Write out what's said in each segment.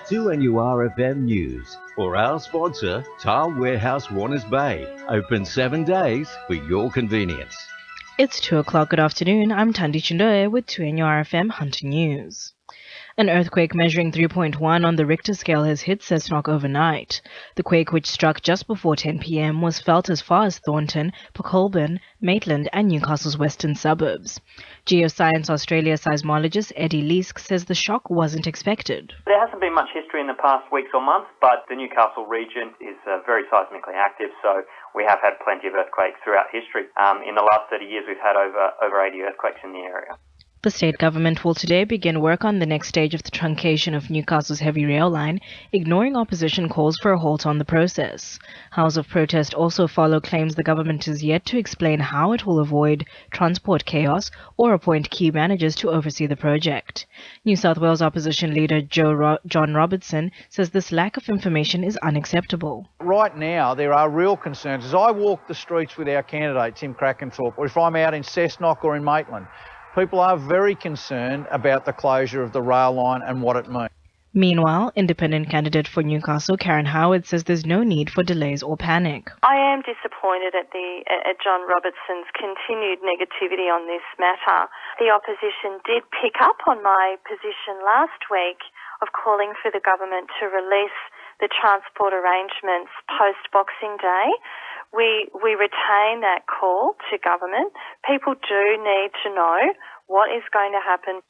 To NURFM News. For our sponsor, Tile Warehouse Warners Bay. Open 7 days for your convenience. It's 2 o'clock. Good afternoon. I'm Thandi Chindove with 2NURFM Hunter News. An earthquake measuring 3.1 on the Richter scale has hit Cessnock overnight. The quake, which struck just before 10 p.m, was felt as far as Thornton, Port Maitland and Newcastle's western suburbs. Geoscience Australia seismologist Eddie Leask says the shock wasn't expected. There hasn't been much history in the past weeks or months, but the Newcastle region is very seismically active, so we have had plenty of earthquakes throughout history. In the last 30 years, we've had over 80 earthquakes in the area. The state government will today begin work on the next stage of the truncation of Newcastle's heavy rail line, ignoring opposition calls for a halt on the process. Howls of protest also follow claims the government is yet to explain how it will avoid transport chaos or appoint key managers to oversee the project. New South Wales opposition leader John Robertson says this lack of information is unacceptable. Right now, there are real concerns. As I walk the streets with our candidate, Tim Crackenthorpe, or if I'm out in Cessnock or in Maitland, people are very concerned about the closure of the rail line and what it means. Meanwhile, independent candidate for Newcastle, Karen Howard, says there's no need for delays or panic. I am disappointed at John Robertson's continued negativity on this matter. The opposition did pick up on my position last week of calling for the government to release the transport arrangements post-Boxing Day. We retain that call to government. People do need to know what is going to happen.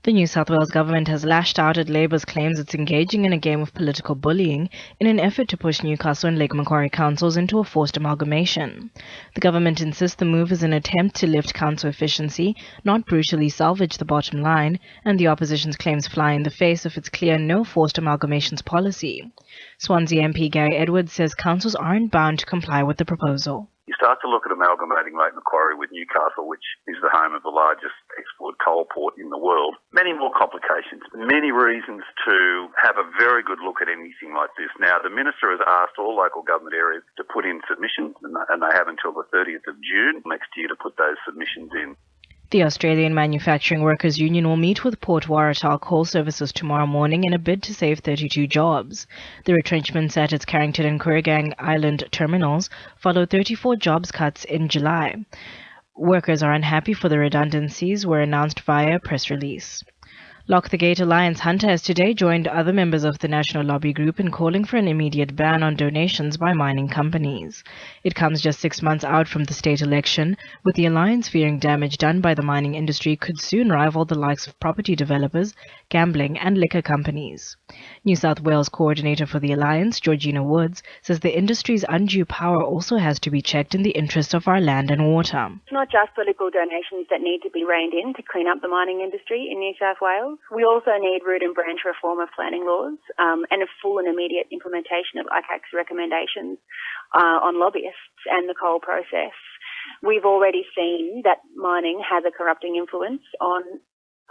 The New South Wales government has lashed out at Labour's claims it's engaging in a game of political bullying in an effort to push Newcastle and Lake Macquarie councils into a forced amalgamation. The government insists the move is an attempt to lift council efficiency, not brutally salvage the bottom line, and the opposition's claims fly in the face of its clear no forced amalgamations policy. Swansea MP Gary Edwards says councils aren't bound to comply with the proposal. You start to look at amalgamating Lake Macquarie with Newcastle, which is the home of the largest export coal port in the world. Many more complications, many reasons to have a very good look at anything like this. Now, the Minister has asked all local government areas to put in submissions, and they have until the 30th of June next year to put those submissions in. The Australian Manufacturing Workers Union will meet with Port Waratah Coal Services tomorrow morning in a bid to save 32 jobs. The retrenchments at its Carrington and Kooragang Island terminals follow 34 jobs cuts in July. Workers are unhappy for the redundancies were announced via a press release. Lock the Gate Alliance Hunter has today joined other members of the National Lobby Group in calling for an immediate ban on donations by mining companies. It comes just 6 months out from the state election, with the alliance fearing damage done by the mining industry could soon rival the likes of property developers, gambling and liquor companies. New South Wales coordinator for the alliance, Georgina Woods, says the industry's undue power also has to be checked in the interest of our land and water. It's not just political donations that need to be reined in to clean up the mining industry in New South Wales. We also need root and branch reform of planning laws and a full and immediate implementation of ICAC's recommendations on lobbyists and the coal process. We've already seen that mining has a corrupting influence on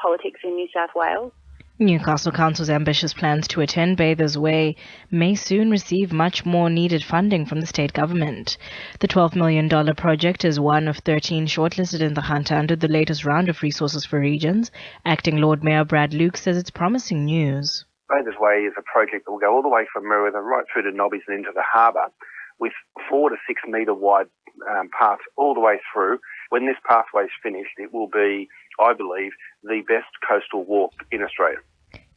politics in New South Wales. Newcastle Council's ambitious plans to attend Bathurst Way may soon receive much more needed funding from the state government. The $12 million project is one of 13 shortlisted in the hunt under the latest round of Resources for Regions. Acting Lord Mayor Brad Luke says it's promising news. Bathurst Way is a project that will go all the way from Meriwether right through to Nobbies and into the harbour, with 4 to 6 metre wide paths all the way through. When this pathway is finished, it will be, I believe, the best coastal walk in Australia.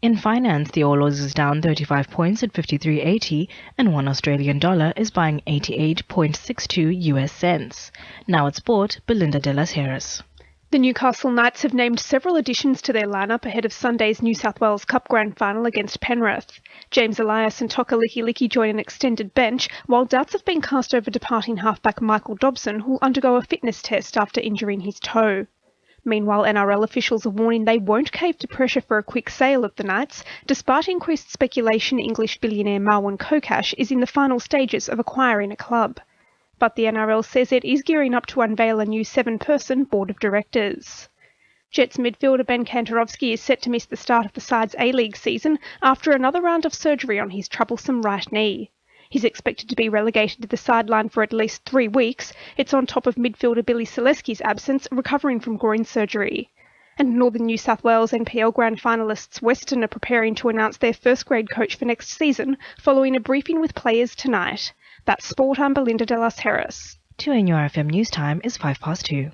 In finance, the All Ords is down 35 points at 53.80 and $1 Australian is buying 88.62 US cents. Now at sport, Belinda De Las Heras. The Newcastle Knights have named several additions to their lineup ahead of Sunday's New South Wales Cup Grand Final against Penrith. James Elias and Toka Licky join an extended bench, while doubts have been cast over departing halfback Michael Dobson, who will undergo a fitness test after injuring his toe. Meanwhile, NRL officials are warning they won't cave to pressure for a quick sale of the Knights, despite increased speculation English billionaire Marwan Kokash is in the final stages of acquiring a club. But the NRL says it is gearing up to unveil a new 7-person board of directors. Jets midfielder Ben Kantarovski is set to miss the start of the side's A-League season after another round of surgery on his troublesome right knee. He's expected to be relegated to the sideline for at least 3 weeks. It's on top of midfielder Billy Selesky's absence, recovering from groin surgery. And Northern New South Wales NPL Grand finalists Western are preparing to announce their first grade coach for next season following a briefing with players tonight. That's Sport. I'm Belinda de las Heras. 2NURFM News Time is 2:05.